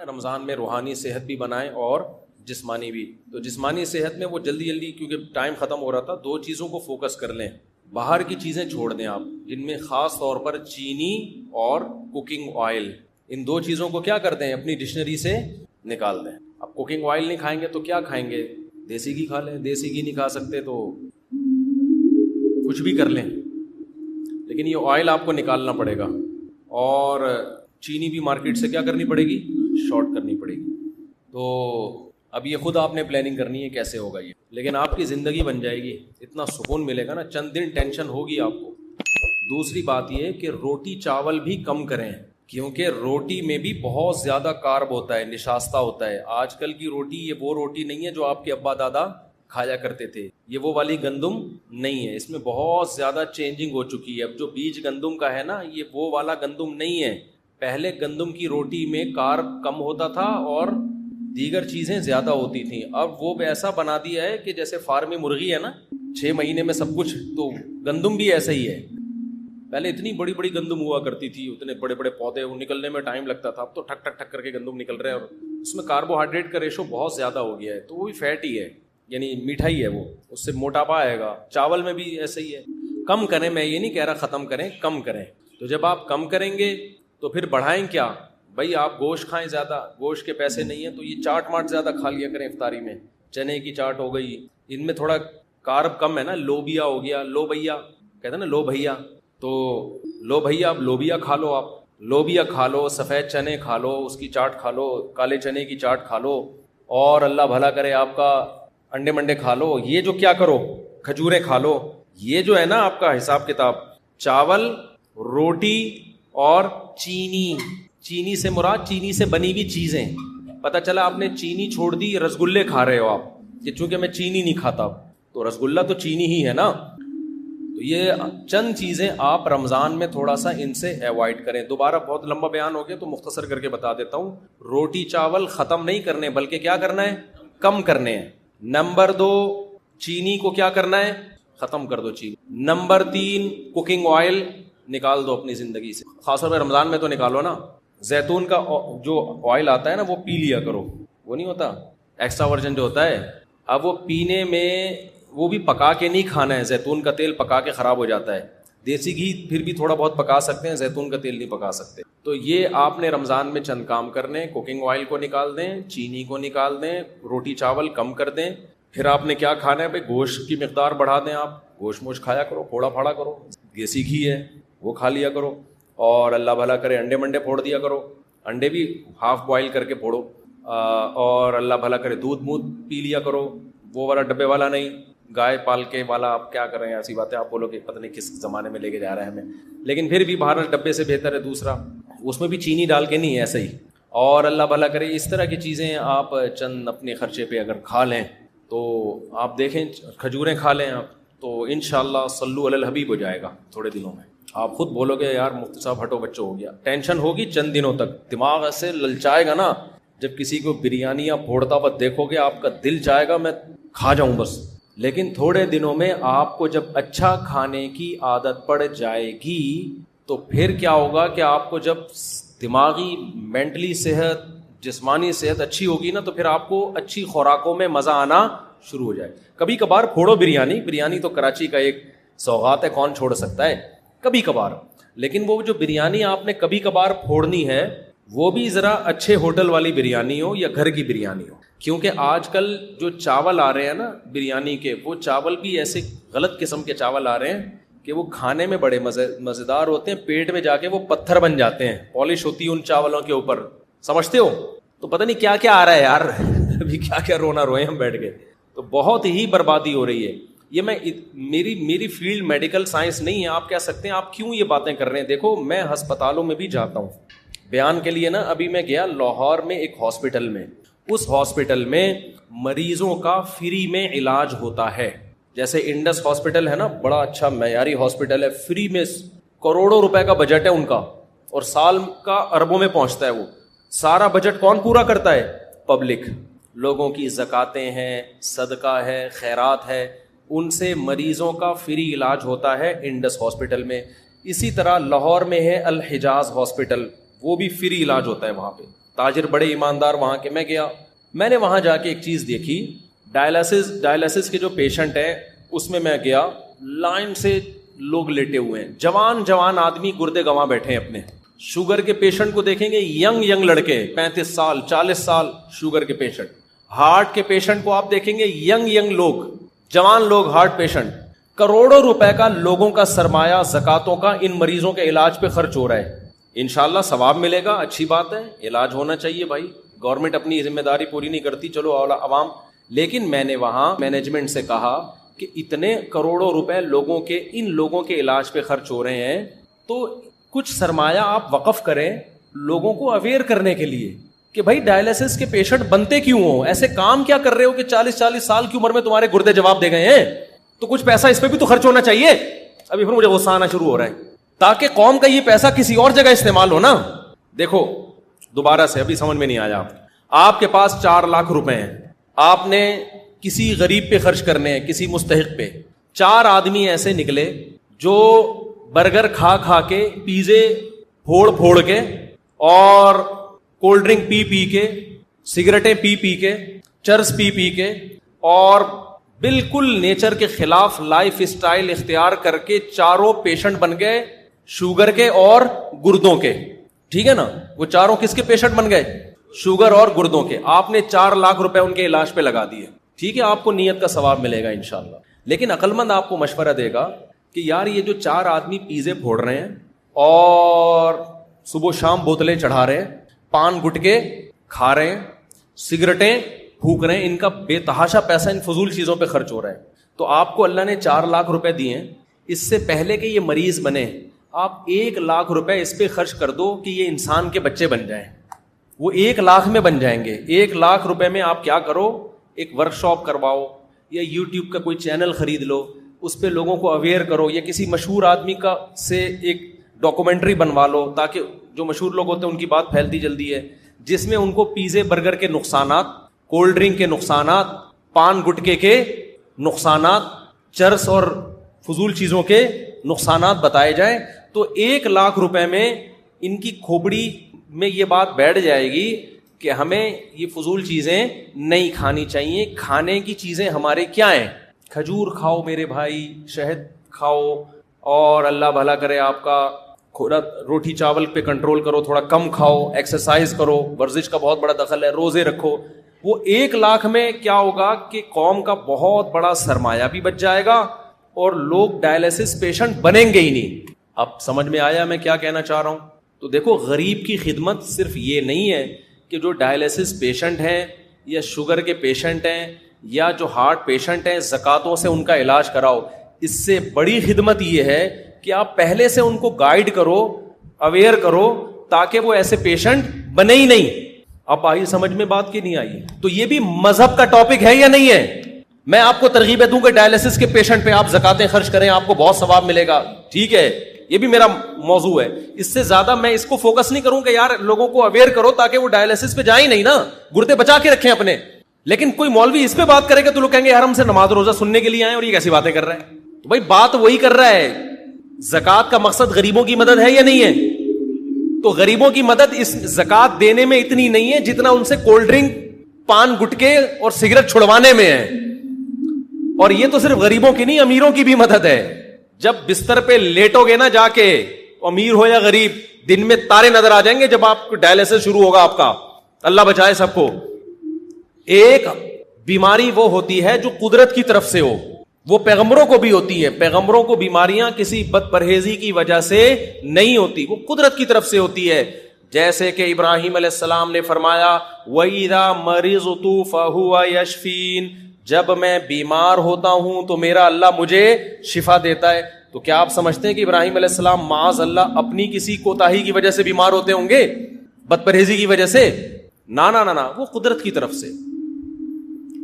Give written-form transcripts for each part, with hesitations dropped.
رمضان میں روحانی صحت بھی بنائیں اور جسمانی بھی. تو جسمانی صحت میں وہ جلدی جلدی کیونکہ ٹائم ختم ہو رہا تھا, 2 چیزوں کو فوکس کر لیں. باہر کی چیزیں چھوڑ دیں آپ, جن میں خاص طور پر چینی اور کوکنگ آئل, ان 2 چیزوں کو کیا کر دیں, اپنی ڈکشنری سے نکال دیں. اب کوکنگ آئل نہیں کھائیں گے تو کیا کھائیں گے, دیسی گھی کھا لیں. دیسی گھی نہیں کھا سکتے تو کچھ بھی کر لیں, لیکن یہ آئل آپ کو نکالنا پڑے گا. اور چینی بھی مارکیٹ سے کیا کرنی پڑے گی, شارٹ کرنی پڑے گی. تو اب یہ خود آپ نے پلاننگ کرنی ہے کیسے ہوگا یہ, لیکن آپ کی زندگی بن جائے گی, اتنا سکون ملے گا نا, چند دن ٹینشن ہوگی آپ کو. دوسری بات یہ کہ روٹی چاول بھی کم کریں, کیونکہ روٹی میں بھی بہت زیادہ کارب ہوتا ہے, نشاستہ ہوتا ہے. آج کل کی روٹی یہ وہ روٹی نہیں ہے جو آپ کے ابا دادا کھایا کرتے تھے, یہ وہ والی گندم نہیں ہے, اس میں بہت زیادہ چینجنگ ہو چکی ہے. اب جو بیج گندم کا ہے نا, یہ وہ والا گندم نہیں ہے. پہلے گندم کی روٹی میں کارب کم ہوتا تھا اور دیگر چیزیں زیادہ ہوتی تھیں. اب وہ ایسا بنا دیا ہے کہ جیسے فارمی مرغی ہے نا, 6 مہینے میں سب کچھ, تو گندم بھی ایسا ہی ہے. پہلے اتنی بڑی بڑی گندم ہوا کرتی تھی, اتنے بڑے بڑے پودے, وہ نکلنے میں ٹائم لگتا تھا. اب تو ٹھک ٹھک ٹھک کر کے گندم نکل رہے ہیں, اور اس میں کاربوہائیڈریٹ کا ریشو بہت زیادہ ہو گیا ہے, تو وہ بھی فیٹ ہی ہے, یعنی میٹھا ہی ہے, وہ اس سے موٹاپا آئے گا. چاول میں بھی ایسے ہی ہے. کم کریں, میں یہ نہیں کہہ رہا ختم کریں, کم کریں. تو جب آپ کم کریں گے تو پھر بڑھائیں کیا بھائی, آپ گوشت کھائیں زیادہ, گوشت کے پیسے نہیں ہیں تو یہ چاٹ ماٹ زیادہ کھا لیا کریں افطاری میں. چنے کی چاٹ ہو گئی, ان میں تھوڑا کارب کم ہے نا. لوبیا ہو گیا, لو بھیا کہتے ہیں نا, لو بھیا, تو لو بھیا, اب لوبیا کھا لو, آپ لوبیا کھا لو, سفید چنے کھا لو, اس کی چاٹ کھا لو, کالے چنے کی چاٹ کھا لو, اور اللہ بھلا کرے آپ کا انڈے منڈے کھا لو. یہ جو کیا کرو, کھجوریں کھا لو. یہ جو ہے نا آپ کا حساب کتاب, چاول, روٹی اور چینی. چینی سے مراد چینی سے بنی ہوئی چیزیں. پتہ چلا آپ نے چینی چھوڑ دی, رسگلے کھا رہے ہو آپ, کہ چونکہ میں چینی نہیں کھاتا, تو رسگلہ تو چینی ہی ہے نا. تو یہ چند چیزیں آپ رمضان میں تھوڑا سا ان سے ایوائڈ کریں. دوبارہ بہت لمبا بیان ہو گیا تو مختصر کر کے بتا دیتا ہوں. روٹی چاول ختم نہیں کرنے, بلکہ کیا کرنا ہے, کم کرنے ہیں. نمبر 2, چینی کو کیا کرنا ہے, ختم کر دو چینی. نمبر 3, کوکنگ آئل نکال دو اپنی زندگی سے, خاص طور پہ رمضان میں تو نکالو نا. زیتون کا جو آئل آتا ہے نا, وہ پی لیا کرو, وہ نہیں ہوتا ایکسٹرا ورجن جو ہوتا ہے. اب وہ پینے میں, وہ بھی پکا کے نہیں کھانا ہے, زیتون کا تیل پکا کے خراب ہو جاتا ہے. دیسی گھی پھر بھی تھوڑا بہت پکا سکتے ہیں, زیتون کا تیل نہیں پکا سکتے. تو یہ آپ نے رمضان میں چند کام کرنے, کوکنگ آئل کو نکال دیں, چینی کو نکال دیں, روٹی چاول کم کر دیں. پھر آپ نے کیا کھانا ہے بھائی, گوشت کی مقدار بڑھا دیں. آپ گوشت موش کھایا کرو, پھوڑا پھاڑا کرو, دیسی گھی ہے وہ کھا لیا کرو, اور اللہ بھلا کرے انڈے منڈے پھوڑ دیا کرو, انڈے بھی ہاف بوائل کر کے پھوڑو, اور اللہ بھلا کرے دودھ مودھ پی لیا کرو, وہ والا ڈبے والا نہیں, گائے پال کے والا. آپ کیا کریں, ایسی باتیں آپ بولو کہ پتہ نہیں کس زمانے میں لے کے جا رہے ہیں ہمیں, لیکن پھر بھی باہر ڈبے سے بہتر ہے دوسرا, اس میں بھی چینی ڈال کے نہیں ہے, ایسا ہی. اور اللہ بھلا کرے اس طرح کی چیزیں آپ چند اپنے خرچے پہ اگر کھا لیں تو آپ دیکھیں, کھجوریں کھا لیں آپ, تو انشاءاللہ صلو علی الحبیب ہو جائے گا تھوڑے دنوں میں. آپ خود بولو گے یار مفتی صاحب ہٹو بچوں ہو گیا. ٹینشن ہوگی چند دنوں تک, دماغ ایسے للچائے گا نا, جب کسی کو بریانیاں پھوڑتا ہوا دیکھو گے آپ کا دل چاہے گا میں کھا جاؤں بس. لیکن تھوڑے دنوں میں آپ کو جب اچھا کھانے کی عادت پڑ جائے گی تو پھر کیا ہوگا کہ آپ کو جب دماغی مینٹلی صحت, جسمانی صحت اچھی ہوگی نا, تو پھر آپ کو اچھی خوراکوں میں مزہ آنا شروع ہو جائے. کبھی کبھار پھوڑو بریانی, بریانی تو کراچی کا ایک سوغات ہے, کون چھوڑ سکتا ہے کبھی کبھار. لیکن وہ جو بریانی آپ نے کبھی کبھار پھوڑنی ہے, وہ بھی ذرا اچھے ہوٹل والی بریانی ہو یا گھر کی بریانی ہو. کیونکہ آج کل جو چاول آ رہے ہیں نا بریانی کے, وہ چاول بھی ایسے غلط قسم کے چاول آ رہے ہیں کہ وہ کھانے میں بڑے مزیدار ہوتے ہیں, پیٹ میں جا کے وہ پتھر بن جاتے ہیں. پالش ہوتی ہے ان چاولوں کے اوپر, سمجھتے ہو, تو پتہ نہیں کیا کیا آ رہا ہے یار ابھی کیا کیا رونا روئے ہم بیٹھ کے. تو بہت ہی بربادی ہو رہی ہے. یہ میری فیلڈ میڈیکل سائنس نہیں ہے, آپ کہہ سکتے ہیں آپ کیوں یہ باتیں کر رہے ہیں. دیکھو میں ہسپتالوں میں بھی جاتا ہوں بیان کے لیے نا. ابھی میں گیا لاہور میں ایک ہاسپٹل میں, اس ہاسپٹل میں مریضوں کا فری میں علاج ہوتا ہے. جیسے انڈس ہاسپٹل ہے نا, بڑا اچھا معیاری ہاسپٹل ہے, فری میں کروڑوں روپے کا بجٹ ہے ان کا, اور سال کا اربوں میں پہنچتا ہے. وہ سارا بجٹ کون پورا کرتا ہے, پبلک. لوگوں کی زکاتیں ہیں, صدقہ ہے, خیرات ہے, ان سے مریضوں کا فری علاج ہوتا ہے انڈس ہاسپٹل میں. اسی طرح لاہور میں ہے الحجاز ہاسپٹل, وہ بھی فری علاج ہوتا ہے وہاں پہ, تاجر بڑے ایماندار وہاں کے. میں گیا, میں نے وہاں جا کے ایک چیز دیکھی, ڈائلسس کے جو پیشنٹ ہیں اس میں گیا, لائن سے لوگ لیٹے ہوئے ہیں, جوان آدمی گردے گنوا بیٹھے ہیں اپنے. شوگر کے پیشنٹ کو دیکھیں گے, ینگ لڑکے 35 سال 40 سال شوگر کے پیشنٹ. ہارٹ کے پیشنٹ کو آپ دیکھیں گے, ینگ لوگ, جوان لوگ ہارٹ پیشنٹ. کروڑوں روپے کا لوگوں کا سرمایہ زکاتوں کا ان مریضوں کے علاج پہ خرچ ہو رہا ہے. انشاءاللہ ثواب ملے گا, اچھی بات ہے, علاج ہونا چاہیے بھائی. گورنمنٹ اپنی ذمہ داری پوری نہیں کرتی, چلو عوام. لیکن میں نے وہاں مینجمنٹ سے کہا کہ اتنے کروڑوں روپے ان لوگوں کے علاج پہ خرچ ہو رہے ہیں, تو کچھ سرمایہ آپ وقف کریں لوگوں کو اویئر کرنے کے لیے کہ بھائی ڈائلسس کے پیشنٹ بنتے کیوں ہوں, ایسے کام کیا کر رہے ہو کہ 40 سال کی عمر میں تمہارے گردے جواب دے گئے ہیں, تو کچھ پیسہ اس پہ بھی تو خرچ ہونا چاہیے. ابھی پھر مجھے غصہ آنا شروع ہو رہا ہے, تاکہ قوم کا یہ پیسہ کسی اور جگہ استعمال ہو نا. دیکھو دوبارہ سے, ابھی سمجھ میں نہیں آیا. آپ کے پاس 4 لاکھ روپے ہیں, آپ نے کسی غریب پہ خرچ کرنے ہیں, کسی مستحق پہ. 4 آدمی ایسے نکلے جو برگر کھا کے, پیزے پھوڑ کے, اور کولڈ ڈرنک پی کے, سگریٹیں پی کے, چرس پی کے, اور بالکل نیچر کے خلاف لائف اسٹائل اختیار کر کے چاروں پیشنٹ بن گئے, شوگر کے اور گردوں کے. ٹھیک ہے نا, وہ چاروں کس کے پیشنٹ بن گئے؟ شوگر اور گردوں کے. آپ نے 4 لاکھ روپے ان کے علاج پہ لگا دیے. ٹھیک ہے, آپ کو نیت کا ثواب ملے گا انشاءاللہ. لیکن عقل مند آپ کو مشورہ دے گا کہ یار یہ جو 4 آدمی پیزے پھوڑ رہے ہیں اور صبح شام بوتلیں چڑھا رہے ہیں, پان گٹکے کھا رہے ہیں, سگریٹیں پھونک رہے ہیں, ان کا بے تحاشا پیسہ ان فضول چیزوں پہ خرچ ہو رہا ہے. تو آپ کو اللہ نے 4 لاکھ روپے دیے ہیں, اس سے پہلے کہ یہ مریض بنے آپ 1 لاکھ روپے اس پہ خرچ کر دو کہ یہ انسان کے بچے بن جائیں. وہ 1 لاکھ میں بن جائیں گے. 1 لاکھ روپے میں آپ کیا کرو, ایک ورک شاپ کرواؤ, یا یوٹیوب کا کوئی چینل خرید لو, اس پہ لوگوں کو اویئر کرو, یا کسی مشہور آدمی کا سے ایک ڈاکومنٹری بنوا لو, تاکہ جو مشہور لوگ ہوتے ہیں ان کی بات پھیلتی جلدی ہے, جس میں ان کو پیزے برگر کے نقصانات, کولڈ ڈرنک کے نقصانات, پان گٹکے کے نقصانات, چرس اور فضول چیزوں کے نقصانات بتائے جائیں. تو 1 لاکھ روپے میں ان کی کھوپڑی میں یہ بات بیٹھ جائے گی کہ ہمیں یہ فضول چیزیں نہیں کھانی چاہیے. کھانے کی چیزیں ہمارے کیا ہیں؟ کھجور کھاؤ میرے بھائی, شہد کھاؤ, اور اللہ بھلا کرے آپ کا روٹی چاول پہ کنٹرول کرو, تھوڑا کم کھاؤ, ایکسرسائز کرو, ورزش کا بہت بڑا دخل ہے, روزے رکھو. وہ 1 لاکھ میں کیا ہوگا کہ قوم کا بہت بڑا سرمایہ بھی بچ جائے گا, اور لوگ ڈائلسس پیشنٹ بنیں گے ہی نہیں. اب سمجھ میں آیا میں کیا کہنا چاہ رہا ہوں؟ تو دیکھو, غریب کی خدمت صرف یہ نہیں ہے کہ جو ڈائلسس پیشنٹ ہیں, یا شوگر کے پیشنٹ ہیں, یا جو ہارٹ پیشنٹ ہیں, زکاتوں سے ان کا علاج کراؤ. اس سے بڑی خدمت یہ ہے کہ آپ پہلے سے ان کو گائیڈ کرو, اویئر کرو, تاکہ وہ ایسے پیشنٹ بنے ہی نہیں. اب آئی سمجھ میں بات کی نہیں آئی؟ تو یہ بھی مذہب کا ٹاپک ہے یا نہیں ہے؟ میں آپ کو ترغیب دوں کہ ڈائلسس کے پیشنٹ پہ آپ زکاتیں خرچ کریں, آپ کو بہت ثواب ملے گا. ٹھیک ہے, یہ بھی میرا موضوع ہے. اس سے زیادہ میں اس کو فوکس نہیں کروں کہ یار لوگوں کو اویئر کرو تاکہ وہ ڈائلسس پہ جائیں نہیں نا, گردے بچا کے رکھیں اپنے. لیکن کوئی مولوی اس پہ بات کرے گا تو لوگ کہیں گے یار ہم سے نماز روزہ سننے کے لیے آئے اور یہ کیسی باتیں کر رہے ہیں. تو بھائی بات وہی کر رہا ہے, زکات کا مقصد غریبوں کی مدد ہے یا نہیں ہے؟ تو غریبوں کی مدد اس زکات دینے میں اتنی نہیں ہے جتنا ان سے کولڈ ڈرنک, پان گٹکے اور سگریٹ چھڑوانے میں ہے. اور یہ تو صرف غریبوں کی نہیں, امیروں کی بھی مدد ہے. جب بستر پہ لیٹو گے نا جا کے, امیر ہو یا غریب, دن میں تارے نظر آ جائیں گے جب آپ کو ڈائلسس شروع ہوگا آپ کا. اللہ بچائے سب کو. ایک بیماری وہ ہوتی ہے جو قدرت کی طرف سے ہو, وہ پیغمبروں کو بھی ہوتی ہے. پیغمبروں کو بیماریاں کسی بد پرہیزی کی وجہ سے نہیں ہوتی, وہ قدرت کی طرف سے ہوتی ہے. جیسے کہ ابراہیم علیہ السلام نے فرمایا وَإِذَا مَرِضْتُ فَهُوَ يَشْفِينِ, جب میں بیمار ہوتا ہوں تو میرا اللہ مجھے شفا دیتا ہے. تو کیا آپ سمجھتے ہیں کہ ابراہیم علیہ السلام معاذ اللہ اپنی کسی کوتاہی کی وجہ سے بیمار ہوتے ہوں گے, بد پرہیزی کی وجہ سے؟ نا نا نا نا, وہ قدرت کی طرف سے.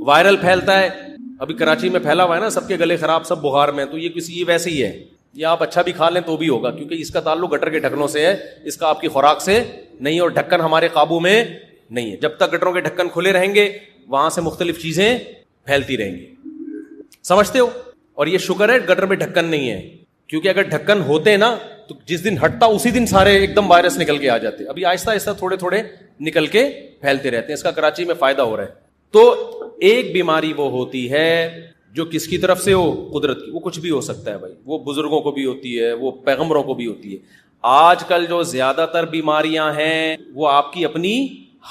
وائرل پھیلتا ہے, ابھی کراچی میں پھیلا ہوا ہے نا, سب کے گلے خراب, سب بخار میں. تو یہ ویسے ہی ہے, یہ آپ اچھا بھی کھا لیں تو بھی ہوگا, کیونکہ اس کا تعلق گٹر کے ڈھکنوں سے ہے, اس کا آپ کی خوراک سے نہیں, اور ڈھکن ہمارے قابو میں نہیں ہے. جب تک گٹروں کے ڈھکن کھلے رہیں گے وہاں سے مختلف چیزیں پھیلتی رہیں گی. سمجھتے ہو؟ اور یہ شکر ہے گٹر میں ڈھکن نہیں ہے, کیونکہ اگر ڈھکن ہوتے نا تو جس دن ہٹتا اسی دن سارے ایک دم وائرس نکل کے آ جاتے. ابھی آہستہ آہستہ تھوڑے تھوڑے نکل کے پھیلتے رہتے ہیں. اس کا کراچی میں فائدہ ہو رہا ہے. تو ایک بیماری وہ ہوتی ہے جو کس کی طرف سے ہو, قدرت کی. وہ کچھ بھی ہو سکتا ہے بھائی, وہ بزرگوں کو بھی ہوتی ہے, وہ پیغمبروں کو بھی ہوتی ہے. آج کل جو زیادہ تر بیماریاں ہیں وہ آپ کی اپنی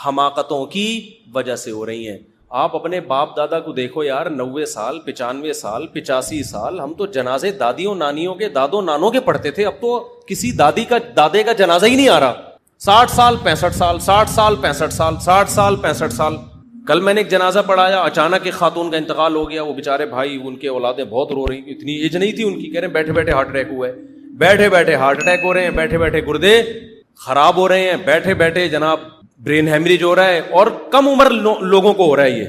حماقتوں کی وجہ سے ہو رہی ہیں. آپ اپنے باپ دادا کو دیکھو یار, 90 سال 95 سال 85 سال, ہم تو جنازے دادیوں نانیوں کے دادوں نانوں کے پڑھتے تھے. اب تو کسی دادی کا دادے کا جنازہ ہی نہیں آ رہا. 60 سال 65 سال 60 سال 65 سال 60 سال 65 سال. کل میں نے ایک جنازہ پڑھایا, اچانک ایک خاتون کا انتقال ہو گیا. وہ بیچارے بھائی, ان کے اولادیں بہت رو رہی, اتنی ایج نہیں تھی ان کی. کہہ رہے ہیں بیٹھے بیٹھے ہارٹ اٹیک ہوا ہے, بیٹھے بیٹھے ہارٹ اٹیک ہو رہے ہیں, بیٹھے بیٹھے گردے خراب ہو رہے ہیں, بیٹھے بیٹھے جناب برین ہیمریج ہو رہا ہے, اور کم عمر لوگوں کو ہو رہا ہے یہ.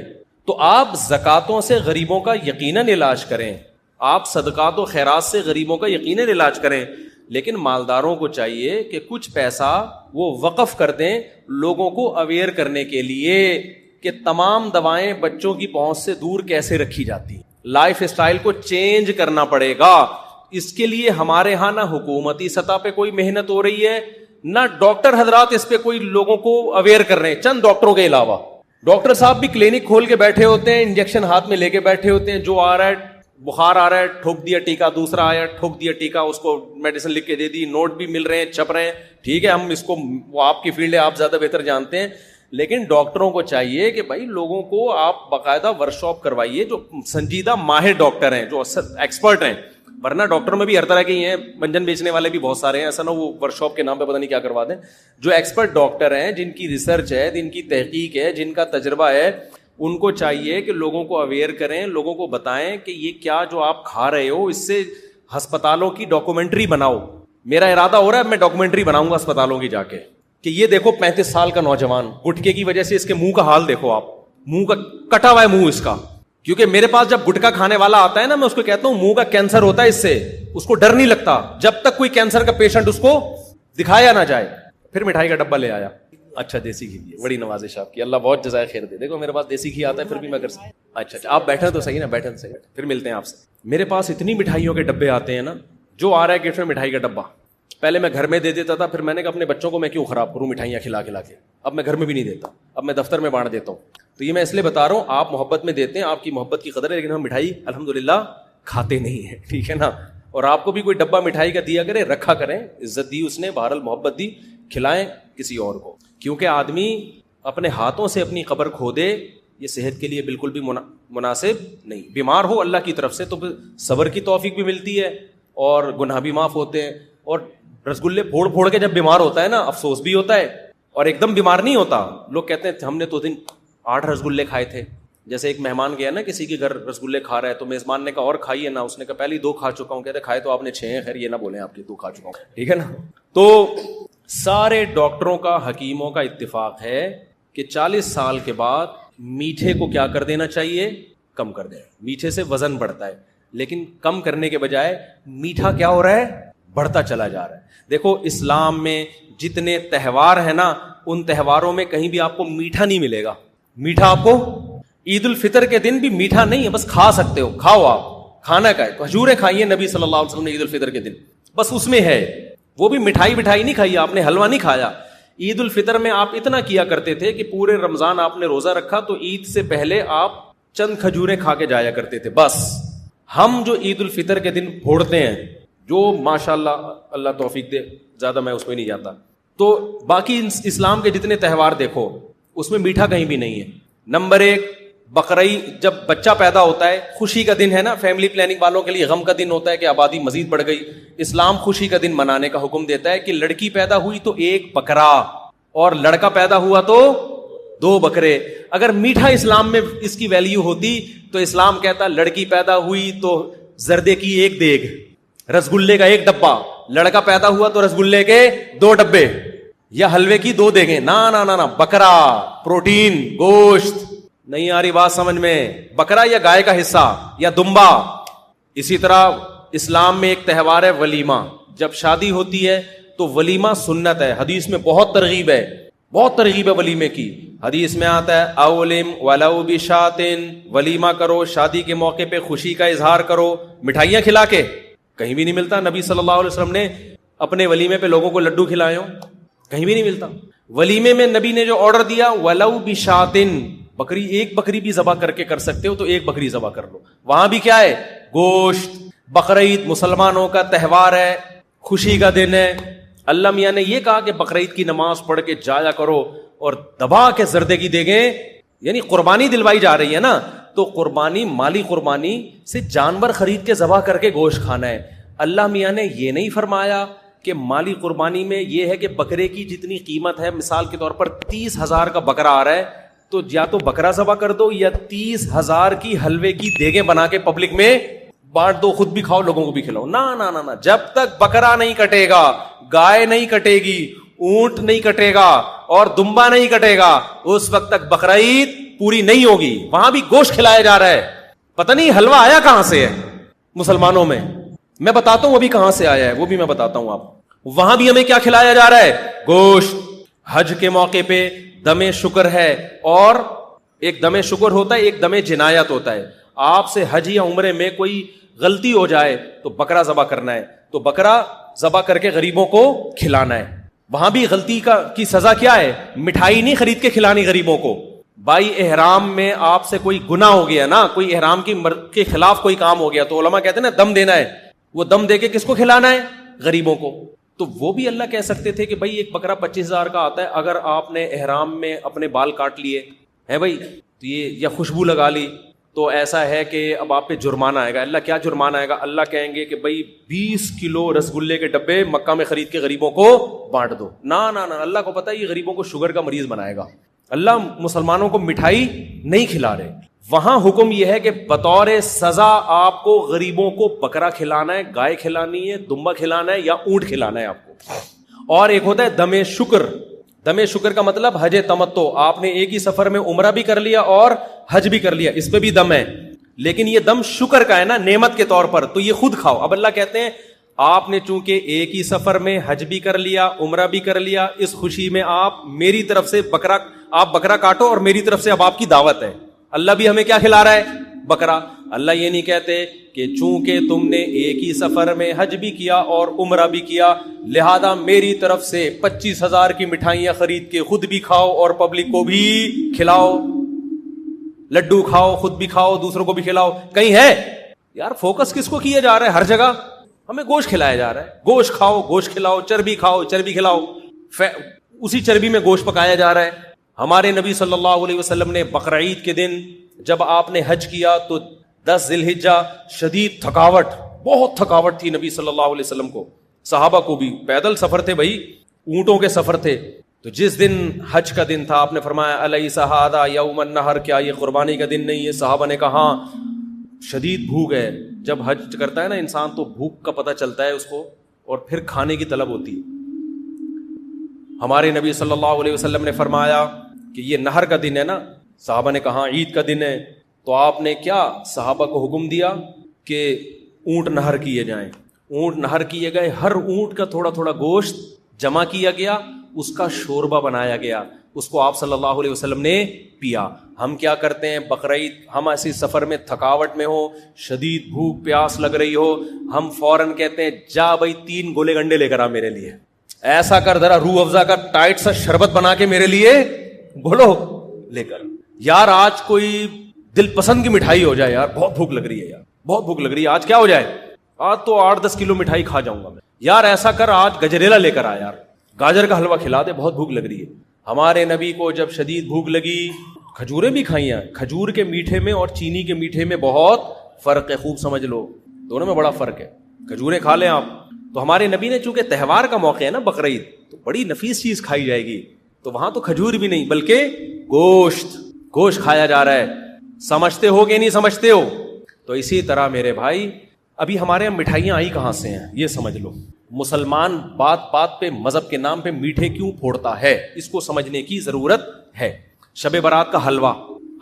تو آپ زکاتوں سے غریبوں کا یقیناً علاج کریں, آپ صدقات و خیرات سے غریبوں کا یقیناً علاج کریں, لیکن مالداروں کو چاہیے کہ کچھ پیسہ وہ وقف کر دیں لوگوں کو اویئر کرنے کے لیے کہ تمام دوائیں بچوں کی پہنچ سے دور کیسے رکھی جاتی ہیں. لائف اسٹائل کو چینج کرنا پڑے گا. اس کے لیے ہمارے ہاں نہ حکومتی سطح پہ کوئی محنت ہو رہی ہے, نہ ڈاکٹر حضرات اس پہ کوئی لوگوں کو اویئر کر رہے ہیں. چند ڈاکٹروں کے علاوہ ڈاکٹر صاحب بھی کلینک کھول کے بیٹھے ہوتے ہیں, انجیکشن ہاتھ میں لے کے بیٹھے ہوتے ہیں. جو آ رہا ہے, بخار آ رہا ہے, ٹھوک دیا ٹیکا, دوسرا آیا ٹھوک دیا ٹیکا, اس کو میڈیسن لکھ کے دے دی, نوٹ بھی مل رہے ہیں, چھپ رہے ہیں. ٹھیک ہے, ہم اس کو, وہ آپ کی فیلڈ ہے, آپ زیادہ بہتر جانتے ہیں, لیکن ڈاکٹروں کو چاہیے کہ بھائی لوگوں کو آپ باقاعدہ ورکشاپ کروائیے, جو سنجیدہ ماہر ڈاکٹر ہیں, جو ایکسپرٹ ہیں. ورنہ ڈاکٹروں میں بھی ہر طرح کے ہیں, منجن بیچنے والے بھی بہت سارے ہیں, ایسا نہ وہ ورکشاپ کے نام پہ پتہ نہیں کیا کروا دیں. جو ایکسپرٹ ڈاکٹر ہیں, جن کی ریسرچ ہے, جن کی تحقیق ہے, جن کا تجربہ ہے, ان کو چاہیے کہ لوگوں کو اویئر کریں, لوگوں کو بتائیں کہ یہ کیا جو آپ کھا رہے ہو, اس سے ہسپتالوں کی ڈاکومنٹری بناؤ. میرا ارادہ ہو رہا ہے میں ڈاکومنٹری بناؤں گا ہسپتالوں کی جا کے, کہ یہ دیکھو 35 سال کا نوجوان, گٹکے کی وجہ سے اس کے منہ کا حال دیکھو آپ, منہ کا کٹا ہوا ہے منہ اس کا. کیونکہ میرے پاس جب گٹکا کھانے والا آتا ہے نا, میں اس کو کہتا ہوں منہ کا کینسر ہوتا ہے, اس سے اس کو ڈر نہیں لگتا جب تک کوئی کینسر کا پیشنٹ اس کو دکھایا نہ جائے. پھر مٹھائی کا ڈبہ لے آیا, اچھا دیسی گھی, بڑی نوازش آپ کی, اللہ بہت جزائے خیر دے. دیکھو میرے پاس دیسی گھی آتا ہے پھر بھی میں کر سکتا. اچھا آپ بیٹھے تو صحیح نا, بیٹھے تو صحیح, پھر ملتے ہیں آپ سے. میرے پاس اتنی مٹھائیوں کے ڈبے آتے ہیں نا, جو آ رہا ہے گفٹ میں مٹھائی کا ڈبہ. پہلے میں گھر میں دے دیتا تھا, پھر میں نے کہا اپنے بچوں کو میں کیوں خراب کروں مٹھائیاں کھلا کھلا کے, اب میں گھر میں بھی نہیں دیتا, اب میں دفتر میں بانٹ دیتا ہوں. تو یہ میں اس لیے بتا رہا ہوں, آپ محبت میں دیتے ہیں, آپ کی محبت کی قدر ہے, لیکن ہم مٹھائی الحمدللہ کھاتے نہیں ہیں, ٹھیک ہے نا. اور آپ کو بھی کوئی ڈبہ مٹھائی کا دیا کرے, رکھا کریں, عزت دی اس نے, بہرحال محبت دی, کھلائیں کسی اور کو. کیونکہ آدمی اپنے ہاتھوں سے اپنی قبر کھو دے, یہ صحت کے لیے بالکل بھی مناسب نہیں. بیمار ہو اللہ کی طرف سے تو صبر کی توفیق بھی ملتی ہے, اور گناہ بھی معاف ہوتے ہیں. اور رسگلے پھوڑ پھوڑ کے جب بیمار ہوتا ہے نا, افسوس بھی ہوتا ہے, اور ایک دم بیمار نہیں ہوتا. لوگ کہتے ہیں ہم نے تو دن 8 رسگلے کھائے تھے. جیسے ایک مہمان گیا نا کسی کے گھر, رسگلے کھا رہا ہے, تو میزبان نے کہا اور کھائیے نا, اس نے کہا پہلے 2 کھا چکا ہوں. کہتے کھائے تو آپ نے 6 ہیں, خیر یہ نہ بولیں آپ کے 2 کھا چکا ہوں, ٹھیک ہے نا. تو سارے ڈاکٹروں کا, حکیموں کا اتفاق ہے کہ 40 سال کے بعد میٹھے کو کیا کر دینا چاہیے, کم کر دیں. میٹھے سے وزن بڑھتا ہے, لیکن کم کرنے کے بجائے میٹھا کیا ہو رہا ہے, بڑھتا چلا جا رہا ہے. دیکھو اسلام میں جتنے تہوار ہیں نا, ان تہواروں میں کہیں بھی آپ کو میٹھا نہیں ملے گا. میٹھا آپ کو عید الفطر کے دن بھی میٹھا نہیں ہے, بس کھا سکتے ہو, کھاؤ, آپ کھانا کا ہے, کھجوریں کھائیے. نبی صلی اللہ علیہ وسلم نے عید الفطر کے دن بس اس میں ہے, وہ بھی مٹھائی نہیں کھائی آپ نے, حلوہ نہیں کھایا. عید الفطر میں آپ اتنا کیا کرتے تھے کہ پورے رمضان آپ نے روزہ رکھا تو عید سے پہلے آپ چند کھجوریں کھا کے جایا کرتے تھے بس. ہم جو عید الفطر کے دن پھوڑتے ہیں, جو ماشاءاللہ اللہ توفیق دے, زیادہ میں اس میں نہیں جاتا, تو باقی اسلام کے جتنے تہوار دیکھو اس میں میٹھا کہیں بھی نہیں ہے. نمبر 1 بقرعید, جب بچہ پیدا ہوتا ہے, خوشی کا دن ہے نا, فیملی پلاننگ والوں کے لیے غم کا دن ہوتا ہے کہ آبادی مزید بڑھ گئی. اسلام خوشی کا دن منانے کا حکم دیتا ہے کہ لڑکی پیدا ہوئی تو 1 بکرا, اور لڑکا پیدا ہوا تو 2 بکرے. اگر میٹھا اسلام میں اس کی ویلیو ہوتی تو اسلام کہتا لڑکی پیدا ہوئی تو زردے کی 1 دیگ, رسگلے کا 1 ڈبہ, لڑکا پیدا ہوا تو رسگلے کے 2 ڈبے, یا حلوے کی 2 دیگیں. نہ بکرا, پروٹین, گوشت. نہیں آ رہی بات سمجھ میں؟ بکرا یا گائے کا حصہ یا دمبا. اسی طرح اسلام میں ایک تہوار ہے ولیمہ. جب شادی ہوتی ہے تو ولیمہ سنت ہے, حدیث میں بہت ترغیب ہے ولیمے کی. حدیث میں آتا ہے اولم ولو بشاتن, ولیمہ کرو, شادی کے موقع پہ خوشی کا اظہار کرو, مٹھائیاں کھلا کے. کہیں بھی نہیں ملتا. نبی صلی اللہ علیہ وسلم نے اپنے ولیمے پہ لوگوں کو لڈو کھلائے ہوں؟ کہیں بھی نہیں ملتا. ولیمے میں نبی نے جو آرڈر دیا ولو بشاتن، بکری، ایک بکری بھی ذبح کر کے کر سکتے ہو تو ایک بکری ذبح کر لو. وہاں بھی کیا ہے؟ گوشت. بقرعید مسلمانوں کا تہوار ہے، خوشی کا دن ہے. اللہ میاں نے یہ کہا کہ بقرعید کی نماز پڑھ کے جایا کرو اور دبا کے زردے کی دیگیں، یعنی قربانی دلوائی جا رہی ہے نا، تو قربانی مالی قربانی سے جانور خرید کے ذبح کر کے گوشت کھانا ہے. اللہ میاں نے یہ نہیں فرمایا کہ مالی قربانی میں یہ ہے کہ بکرے کی جتنی قیمت ہے، مثال کے طور پر 30,000 کا بکرا آ رہا ہے تو یا تو بکرا ذبح کر دو یا 30,000 کی حلوے کی دیگیں بنا کے پبلک میں بانٹ دو، خود بھی کھاؤ لوگوں کو بھی کھلاؤ. نہ نہ نہ، جب تک بکرا نہیں کٹے گا، گائے نہیں کٹے گی، اونٹ نہیں کٹے گا اور دمبا نہیں کٹے گا، اس وقت تک بقرعید پوری نہیں ہوگی. وہاں بھی گوشت کھلایا جا رہا ہے. پتہ نہیں حلوہ آیا کہاں سے ہے مسلمانوں میں بتاتا ہوں وہ بھی کہاں سے آیا ہے، وہ بھی میں بتاتا ہوں آپ. وہاں بھی ہمیں کیا کھلایا جا رہا ہے؟ گوشت. حج کے موقع پہ دم شکر ہے، اور ایک دم شکر ہوتا ہے، ایک دم جنایت ہوتا ہے. آپ سے حج یا عمرے میں کوئی غلطی ہو جائے تو بکرا ذبح کرنا ہے، تو بکرا ذبح کر کے غریبوں کو کھلانا ہے. وہاں بھی غلطی کی سزا کیا ہے؟ مٹھائی نہیں خرید کے کھلانی غریبوں کو. بھائی احرام میں آپ سے کوئی گناہ ہو گیا نا، کوئی احرام کے خلاف کوئی کام ہو گیا تو علماء کہتے ہیں نا دم دینا ہے. وہ دم دے کے کس کو کھلانا ہے؟ غریبوں کو. تو وہ بھی اللہ کہہ سکتے تھے کہ بھائی ایک بکرا 25,000 کا آتا ہے، اگر آپ نے احرام میں اپنے بال کاٹ لیے ہے بھائی تو یہ، یا خوشبو لگا لی، تو ایسا ہے کہ اب آپ پہ جرمانہ آئے گا. اللہ کیا جرمانہ آئے گا؟ اللہ کہیں گے کہ بھائی 20 کلو رسگلے کے ڈبے مکہ میں خرید کے غریبوں کو بانٹ دو. نہ نہ نہ، اللہ کو پتہ ہے یہ غریبوں کو شوگر کا مریض بنائے گا. اللہ مسلمانوں کو مٹھائی نہیں کھلا رہے. وہاں حکم یہ ہے کہ بطور سزا آپ کو غریبوں کو بکرا کھلانا ہے، گائے کھلانی ہے، دمبا کھلانا ہے یا اونٹ کھلانا ہے آپ کو. اور ایک ہوتا ہے دم شکر. دم شکر کا مطلب حج تمتع، آپ نے ایک ہی سفر میں عمرہ بھی کر لیا اور حج بھی کر لیا، اس پہ بھی دم ہے، لیکن یہ دم شکر کا ہے نا، نعمت کے طور پر، تو یہ خود کھاؤ. اب اللہ کہتے ہیں آپ نے چونکہ ایک ہی سفر میں حج بھی کر لیا، عمرہ بھی کر لیا، اس خوشی میں آپ میری طرف سے بکرا کاٹو اور میری طرف سے اب آپ کی دعوت ہے. اللہ بھی ہمیں کیا کھلا رہا ہے؟ بکرا. اللہ یہ نہیں کہتے کہ چونکہ تم نے ایک ہی سفر میں حج بھی کیا اور عمرہ بھی کیا لہذا میری طرف سے 25,000 کی مٹھائیاں خرید کے خود بھی کھاؤ اور پبلک کو بھی کھلاؤ، لڈو کھاؤ، خود بھی کھاؤ، دوسروں کو بھی کھلاؤ. کہیں ہے یار فوکس کس کو کیا جا رہا ہے؟ ہر جگہ ہمیں گوشت کھلایا جا رہا ہے. گوشت کھاؤ، گوشت کھلاؤ، چربی کھاؤ، چربی کھلاؤ، اسی چربی میں گوشت پکایا جا رہا ہے. ہمارے نبی صلی اللہ علیہ وسلم نے بقرعید کے دن جب آپ نے حج کیا تو 10 ذی الحجہ شدید تھکاوٹ، بہت تھکاوٹ تھی نبی صلی اللہ علیہ وسلم کو، صحابہ کو بھی. پیدل سفر تھے بھائی، اونٹوں کے سفر تھے. تو جس دن حج کا دن تھا آپ نے فرمایا الیس ھذا یوم النحر، کیا یہ قربانی کا دن نہیں ہے؟ صحابہ نے کہا شدید بھوک ہے. جب حج کرتا ہے نا انسان تو بھوک کا پتہ چلتا ہے اس کو اور پھر کھانے کی طلب ہوتی ہے. ہمارے نبی صلی اللہ علیہ وسلم نے فرمایا کہ یہ نہر کا دن ہے نا. صحابہ نے کہا عید کا دن ہے. تو آپ نے کیا صحابہ کو حکم دیا کہ اونٹ نہر کیے جائیں. اونٹ نہر کیے گئے، ہر اونٹ کا تھوڑا تھوڑا گوشت جمع کیا گیا، اس کا شوربہ بنایا گیا، اس کو آپ صلی اللہ علیہ وسلم نے پیا. ہم کیا کرتے ہیں بقرعید، ہم ایسی سفر میں تھکاوٹ میں ہو، شدید بھوک پیاس لگ رہی ہو، ہم فوراً کہتے ہیں جا بھائی 3 گولے گنڈے لے کر آ میرے لیے، ایسا کر ذرا روح افزا کا ٹائٹ سا شربت بنا کے میرے لیے بولو لے کر. یار آج کوئی دل پسند کی مٹھائی ہو جائے، یار بہت بھوک لگ رہی ہے، یار بہت بھوک لگ رہی ہے، آج کیا ہو جائے، آج تو 8-10 کلو مٹھائی کھا جاؤں گا میں. یار ایسا کر آج گجریلا لے کر آ، یار گاجر کا حلوہ کھلا دے، بہت بھوک لگ رہی ہے. ہمارے نبی کو جب شدید بھوک لگی کھجوریں بھی کھائیں. کھجور کے میٹھے میں اور چینی کے میٹھے میں بہت فرق ہے، خوب سمجھ لو، دونوں میں بڑا فرق ہے. کھجوریں کھا لیں آپ. تو ہمارے نبی نے چونکہ تہوار کا موقع ہے نا بقرعید، تو بڑی نفیس چیز کھائی جائے گی، تو وہاں تو کھجور بھی نہیں بلکہ گوشت کھایا جا رہا ہے. سمجھتے ہو کہ نہیں سمجھتے ہو؟ تو اسی طرح میرے بھائی ابھی ہمارے یہاں مٹھائیاں آئی کہاں سے ہیں یہ سمجھ لو. مسلمان بات بات پہ مذہب کے نام پہ میٹھے کیوں پھوڑتا ہے، اس کو سمجھنے کی ضرورت ہے. شب برات کا حلوہ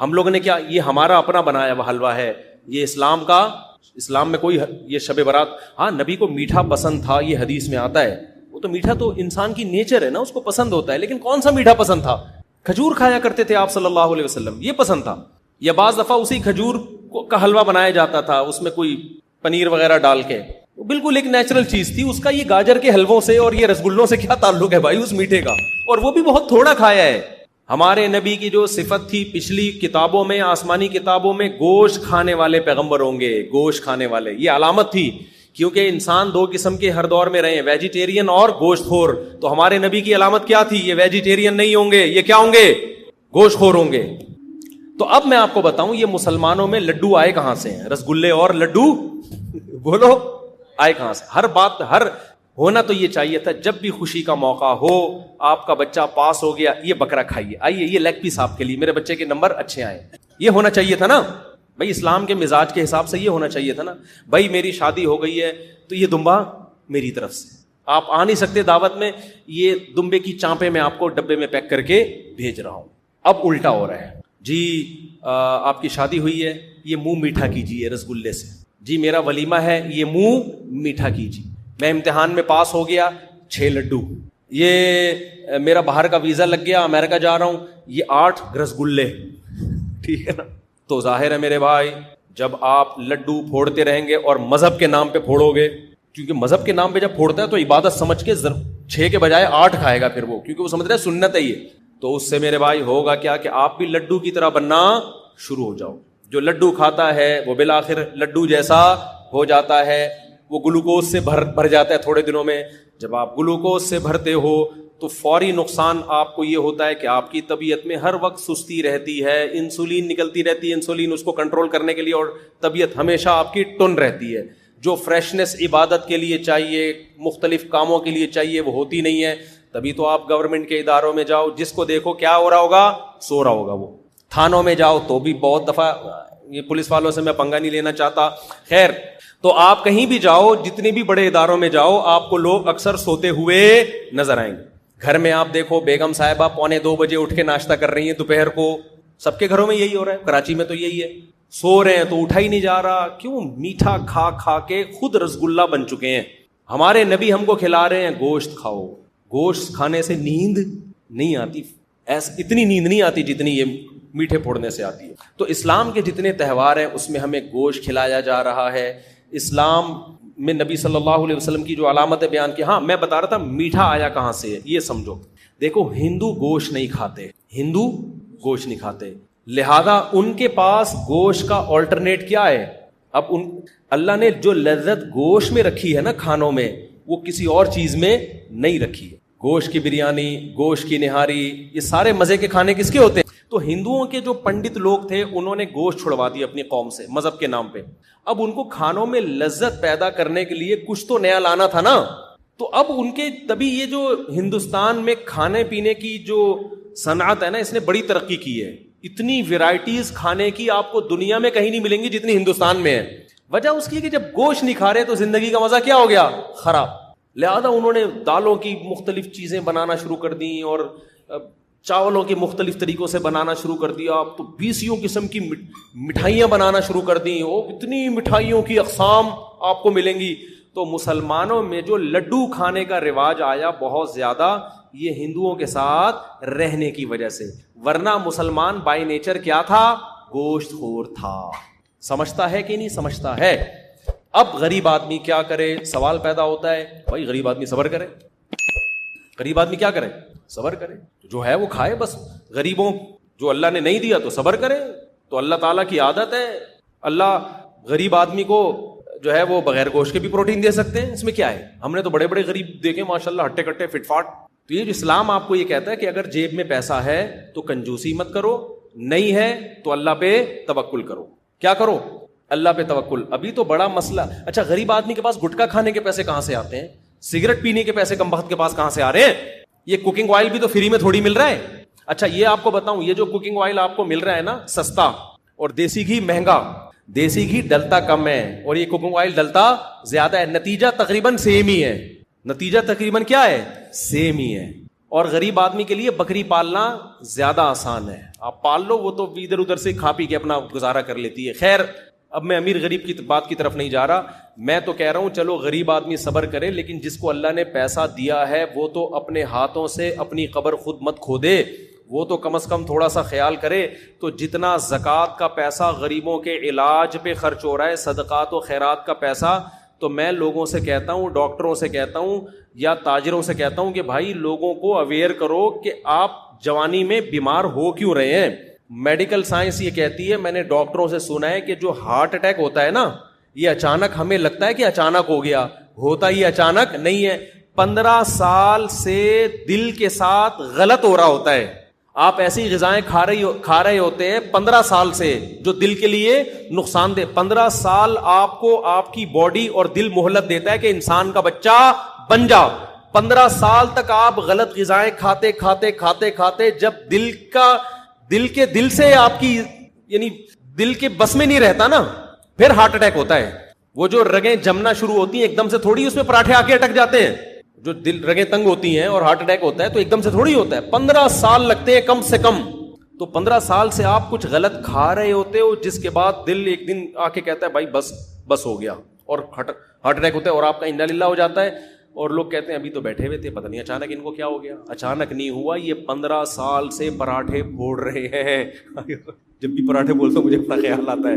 ہم لوگوں نے کیا، یہ ہمارا اپنا بنایا ہوا حلوہ ہے، یہ اسلام میں کوئی یہ شب برات. ہاں نبی کو میٹھا پسند تھا، یہ حدیث میں آتا ہے. وہ تو میٹھا تو انسان کی نیچر ہے نا، اس کو پسند ہوتا ہے، لیکن کون سا میٹھا پسند تھا؟ کھجور کھایا کرتے تھے آپ صلی اللہ علیہ وسلم، یہ پسند تھا. یا بعض دفعہ اسی کھجور کا حلوہ بنایا جاتا تھا، اس میں کوئی پنیر وغیرہ ڈال کے. بالکل ایک نیچرل چیز تھی. اس کا یہ گاجر کے حلووں سے اور یہ رسگلوں سے کیا تعلق ہے بھائی اس میٹھے کا؟ اور وہ بھی بہت تھوڑا کھایا ہے. ہمارے نبی کی جو صفت تھی پچھلی کتابوں میں، آسمانی کتابوں میں، گوشت کھانے والے پیغمبر ہوں گے، گوشت کھانے والے، یہ علامت تھی. کیونکہ انسان دو قسم کے ہر دور میں رہے ہیں، ویجیٹیرین اور گوشت خور. تو ہمارے نبی کی علامت کیا تھی؟ یہ ویجیٹیرین نہیں ہوں گے، یہ کیا ہوں گے؟ گوشت خور ہوں گے. تو اب میں آپ کو بتاؤں یہ مسلمانوں میں لڈو آئے کہاں سے ہیں؟ رسگلے اور لڈو بولو آئے کہاں سے؟ ہر بات ہونا تو یہ چاہیے تھا جب بھی خوشی کا موقع ہو، آپ کا بچہ پاس ہو گیا، یہ بکرا کھائیے، آئیے یہ لیگ پیس آپ کے لیے، میرے بچے کے نمبر اچھے آئے. یہ ہونا چاہیے تھا نا بھائی، اسلام کے مزاج کے حساب سے یہ ہونا چاہیے تھا نا بھائی. میری شادی ہو گئی ہے تو یہ دمبا میری طرف سے، آپ آ نہیں سکتے دعوت میں، یہ دمبے کی چانپیں میں آپ کو ڈبے میں پیک کر کے بھیج رہا ہوں. اب الٹا ہو رہا ہے جی، آپ کی شادی ہوئی ہے، یہ منہ میٹھا کیجیے رسگلے سے. جی میرا ولیمہ ہے، یہ منہ میٹھا کیجیے. میں امتحان میں پاس ہو گیا، 6 لڈو. یہ میرا باہر کا ویزا لگ گیا، امریکہ جا رہا ہوں، یہ 8 رسگلے. ٹھیک ہے نا؟ تو ظاہر ہے میرے بھائی، جب آپ لڈو پھوڑتے رہیں گے اور مذہب کے نام پہ پھوڑو گے، کیونکہ مذہب کے نام پہ جب پھوڑتا ہے تو عبادت سمجھ کے 6 کے بجائے 8 کھائے گا پھر وہ، کیونکہ وہ سمجھ رہا ہے سنت ہے یہ. تو اس سے میرے بھائی ہوگا کیا کہ آپ بھی لڈو کی طرح بننا شروع ہو جاؤ. جو لڈو کھاتا ہے وہ بالآخر لڈو جیسا ہو جاتا ہے، وہ گلوکوز سے بھر جاتا ہے تھوڑے دنوں میں. جب آپ گلوکوز سے بھرتے ہو تو فوری نقصان آپ کو یہ ہوتا ہے کہ آپ کی طبیعت میں ہر وقت سستی رہتی ہے، انسولین نکلتی رہتی ہے، انسولین اس کو کنٹرول کرنے کے لیے، اور طبیعت ہمیشہ آپ کی ٹن رہتی ہے. جو فریشنس عبادت کے لیے چاہیے، مختلف کاموں کے لیے چاہیے، وہ ہوتی نہیں ہے. تبھی تو آپ گورنمنٹ کے اداروں میں جاؤ، جس کو دیکھو کیا ہو رہا ہوگا؟ سو رہا ہوگا. وہ تھانوں میں جاؤ تو بھی بہت دفعہ، یہ پولیس والوں سے میں پنگا نہیں لینا چاہتا، خیر. تو آپ کہیں بھی جاؤ، جتنے بھی بڑے اداروں میں جاؤ، آپ کو لوگ اکثر سوتے ہوئے نظر آئیں گے. گھر میں آپ دیکھو بیگم صاحبہ 2:45 بجے اٹھ کے ناشتہ کر رہی ہیں دوپہر کو. سب کے گھروں میں یہی ہو رہا ہے، کراچی میں تو یہی ہے. سو رہے ہیں تو اٹھا ہی نہیں جا رہا. کیوں؟ میٹھا کھا کھا کے خود رسگلہ بن چکے ہیں. ہمارے نبی ہم کو کھلا رہے ہیں گوشت کھاؤ. گوشت کھانے سے نیند نہیں آتی، اتنی نیند نہیں آتی جتنی یہ میٹھے پھوڑنے سے آتی ہے. تو اسلام کے جتنے تہوار ہیں اس میں ہمیں گوشت کھلایا جا رہا ہے. اسلام میں نبی صلی اللہ علیہ وسلم کی جو علامتیں بیان کی، ہاں میں بتا رہا تھا میٹھا آیا کہاں سے ہے یہ سمجھو. دیکھو ہندو گوشت نہیں کھاتے، ہندو گوشت نہیں کھاتے، لہذا ان کے پاس گوشت کا آلٹرنیٹ کیا ہے؟ اب اللہ نے جو لذت گوشت میں رکھی ہے نا کھانوں میں، وہ کسی اور چیز میں نہیں رکھی ہے. گوشت کی بریانی، گوشت کی نہاری، یہ سارے مزے کے کھانے کس کے ہوتے ہیں؟ تو ہندوؤں کے جو پنڈت لوگ تھے انہوں نے گوشت چھڑوا دی اپنی قوم سے مذہب کے نام پہ. اب ان کو کھانوں میں لذت پیدا کرنے کے لیے کچھ تو نیا لانا تھا نا. تو اب ان کے تبھی یہ جو ہندوستان میں کھانے پینے کی جو صنعت ہے نا، اس نے بڑی ترقی کی ہے. اتنی ویرائٹیز کھانے کی آپ کو دنیا میں کہیں نہیں ملیں گی جتنی ہندوستان میں ہے. وجہ اس کی کہ جب گوشت نہیں کھا رہے تو زندگی کا مزہ کیا ہو گیا؟ خراب. لہذا انہوں نے دالوں کی مختلف چیزیں بنانا شروع کر دیں اور چاولوں کے مختلف طریقوں سے بنانا شروع کر دیا. اب تو 20 قسم کی مٹھائیاں بنانا شروع کر دیں. اتنی مٹھائیوں کی اقسام آپ کو ملیں گی. تو مسلمانوں میں جو لڈو کھانے کا رواج آیا بہت زیادہ، یہ ہندوؤں کے ساتھ رہنے کی وجہ سے. ورنہ مسلمان بائی نیچر کیا تھا؟ گوشت خور تھا. سمجھتا ہے کہ نہیں سمجھتا ہے؟ اب غریب آدمی کیا کرے؟ سوال پیدا ہوتا ہے بھائی غریب آدمی صبر کرے. غریب آدمی کیا کرے؟ صبر کرے. جو ہے وہ کھائے بس. غریبوں جو اللہ نے نہیں دیا تو صبر کرے. تو اللہ تعالیٰ کی عادت ہے، اللہ غریب آدمی کو جو ہے وہ بغیر گوشت کے بھی پروٹین دے سکتے ہیں. اس میں کیا ہے؟ ہم نے تو بڑے بڑے غریب دیکھے ماشاءاللہ، ہٹے کٹے فٹ فاٹ. تو یہ جو اسلام آپ کو یہ کہتا ہے کہ اگر جیب میں پیسہ ہے تو کنجوسی مت کرو، نہیں ہے تو اللہ پہ توکل کرو. کیا کرو؟ اللہ پہ توکل. ابھی تو بڑا مسئلہ. اچھا غریب آدمی کے پاس گٹکا کھانے کے پیسے کہاں سے آتے ہیں؟ سگریٹ پینے کے پیسے کم بخت کے پاس کہاں سے آ رہے ہیں؟ یہ کوکنگ آئل بھی تو فری میں تھوڑی مل رہا ہے. اچھا یہ آپ کو بتاؤں، یہ جو کوکنگ آئل آپ کو مل رہا ہے نا سستا، اور دیسی گھی مہنگا. دیسی گھی ڈلتا کم ہے اور یہ کوکنگ آئل ڈلتا زیادہ ہے. نتیجہ تقریباً سیم ہی ہے. نتیجہ تقریباً کیا ہے؟ سیم ہی ہے. اور غریب آدمی کے لیے بکری پالنا زیادہ آسان ہے. آپ پال لو، وہ تو ادھر ادھر سے کھا پی کے اپنا گزارا کر لیتی ہے. خیر اب میں امیر غریب کی بات کی طرف نہیں جا رہا. میں تو کہہ رہا ہوں چلو غریب آدمی صبر کرے، لیکن جس کو اللہ نے پیسہ دیا ہے وہ تو اپنے ہاتھوں سے اپنی قبر خود مت کھودے. وہ تو کم از کم تھوڑا سا خیال کرے. تو جتنا زکوٰۃ کا پیسہ غریبوں کے علاج پہ خرچ ہو رہا ہے، صدقات و خیرات کا پیسہ، تو میں لوگوں سے کہتا ہوں, ڈاکٹروں سے کہتا ہوں یا تاجروں سے کہتا ہوں کہ بھائی لوگوں کو اویئر کرو کہ آپ جوانی میں بیمار ہو کیوں رہے ہیں. میڈیکل سائنس یہ کہتی ہے, میں نے ڈاکٹروں سے سنا ہے کہ جو ہارٹ اٹیک ہوتا ہے نا, یہ اچانک ہمیں لگتا ہے کہ اچانک ہو گیا, ہوتا یہ اچانک نہیں ہے. 15 سال سے دل کے ساتھ غلط ہو رہا ہوتا ہے. آپ ایسی غذائیں کھا رہے ہوتے ہیں 15 سال سے جو دل کے لیے نقصان دہ. 15 سال آپ کو آپ کی باڈی اور دل مہلت دیتا ہے کہ انسان کا بچہ بن جا. 15 سال تک آپ غلط غذائیں کھاتے کھاتے کھاتے کھاتے جب دل سے آپ کی یعنی دل کے بس میں نہیں رہتا نا, پھر ہارٹ اٹیک ہوتا ہے. وہ جو رگیں جمنا شروع ہوتی ہیں ایک دم سے تھوڑی اس میں پراٹھے آ کے اٹک جاتے ہیں. جو رگیں تنگ ہوتی ہیں اور ہارٹ اٹیک ہوتا ہے تو ایک دم سے تھوڑی ہوتا ہے, 15 سال لگتے ہیں کم سے کم. تو 15 سال سے آپ کچھ غلط کھا رہے ہوتے ہو جس کے بعد دل ایک دن آ کے کہتا ہے بھائی بس ہو گیا, اور ہارٹ اٹیک ہوتا ہے اور آپ کا انا للہ ہو جاتا ہے. اور لوگ کہتے ہیں ابھی تو بیٹھے ہوئے تھے, پتہ نہیں اچانک ان کو کیا ہو گیا. اچانک نہیں ہوا, یہ 15 سال سے پراٹھے پھوڑ رہے ہیں. جب بھی پراٹھے بولتا ہوں مجھے اپنا خیال آتا ہے,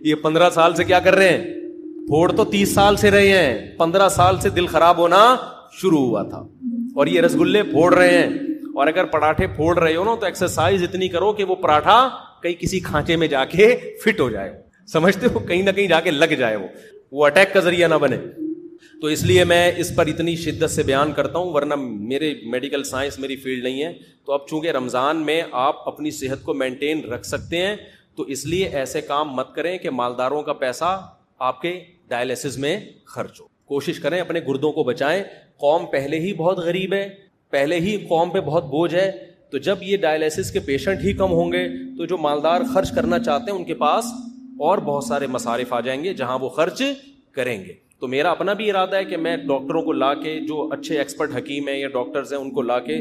یہ 15 سال سے کیا کر رہے ہیں, پھوڑ تو 30 سال سے رہے ہیں, 15 سال سے دل خراب ہونا شروع ہوا تھا, اور یہ رسگلے پھوڑ رہے ہیں. اور اگر پراٹھے پھوڑ رہے ہو نا تو ایکسرسائز اتنی کرو کہ وہ پراٹھا کہیں کسی کھانچے میں جا کے فٹ ہو جائے, سمجھتے ہو, کہیں نہ کہیں جا کے لگ جائے, وہ اٹیک کا ذریعہ نہ بنے. تو اس لیے میں اس پر اتنی شدت سے بیان کرتا ہوں, ورنہ میرے میڈیکل سائنس میری فیلڈ نہیں ہے. تو اب چونکہ رمضان میں آپ اپنی صحت کو مینٹین رکھ سکتے ہیں تو اس لیے ایسے کام مت کریں کہ مالداروں کا پیسہ آپ کے ڈائلیسس میں خرچ ہو. کوشش کریں اپنے گردوں کو بچائیں. قوم پہلے ہی بہت غریب ہے, پہلے ہی قوم پہ بہت بوجھ ہے, تو جب یہ ڈائلیسس کے پیشنٹ ہی کم ہوں گے تو جو مالدار خرچ کرنا چاہتے ہیں ان کے پاس اور بہت سارے مصارف آ جائیں گے جہاں وہ خرچ کریں گے. تو میرا اپنا بھی ارادہ ہے کہ میں ڈاکٹروں کو لا کے, جو اچھے ایکسپرٹ حکیم ہیں یا ڈاکٹرز ہیں, ان کو لا کے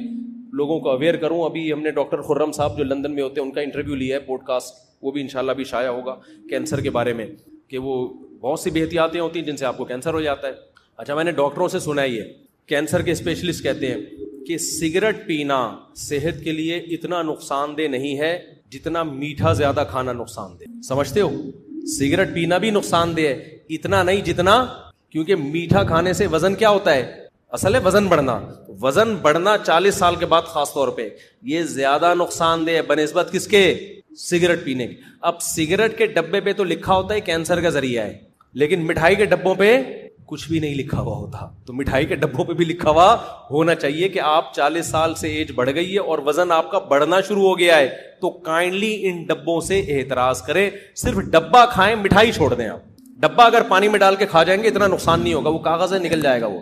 لوگوں کو اویئر کروں. ابھی ہم نے ڈاکٹر خرم صاحب جو لندن میں ہوتے ہیں ان کا انٹرویو لیا ہے پوڈ کاسٹ, وہ بھی انشاءاللہ بھی شائع ہوگا کینسر کے بارے میں, کہ وہ بہت سی بے احتیاطیاں ہوتی ہیں جن سے آپ کو کینسر ہو جاتا ہے. اچھا, میں نے ڈاکٹروں سے سنا ہی ہے, کینسر کے اسپیشلسٹ کہتے ہیں کہ سگریٹ پینا صحت کے لیے اتنا نقصان دہ نہیں ہے جتنا میٹھا زیادہ کھانا نقصان دہ. سمجھتے ہو, سگریٹ پینا بھی نقصان دہ ہے, اتنا نہیں جتنا, کیونکہ میٹھا کھانے سے وزن کیا ہوتا ہے, اصل ہے وزن بڑھنا 40 سال کے بعد خاص طور پہ, یہ زیادہ نقصان دہ ہے بنسبت کس کے, سگریٹ پینے کے. اب سگریٹ کے ڈبے پہ تو لکھا ہوتا ہے کینسر کا ذریعہ ہے, لیکن مٹھائی کے ڈبوں پہ کچھ بھی نہیں لکھا ہوا ہوتا. تو مٹھائی کے ڈبوں پہ بھی لکھا ہوا ہونا چاہیے کہ آپ 40 سال سے ایج بڑھ گئی ہے اور وزن آپ کا بڑھنا شروع ہو گیا ہے, تو کائنڈلی ان ڈبوں سے احتراز کریں, صرف ڈبہ کھائیں, مٹھائی چھوڑ دیں. آپ ڈبہ اگر پانی میں ڈال کے کھا جائیں گے اتنا نقصان نہیں ہوگا, وہ کاغذ ہے نکل جائے گا وہ.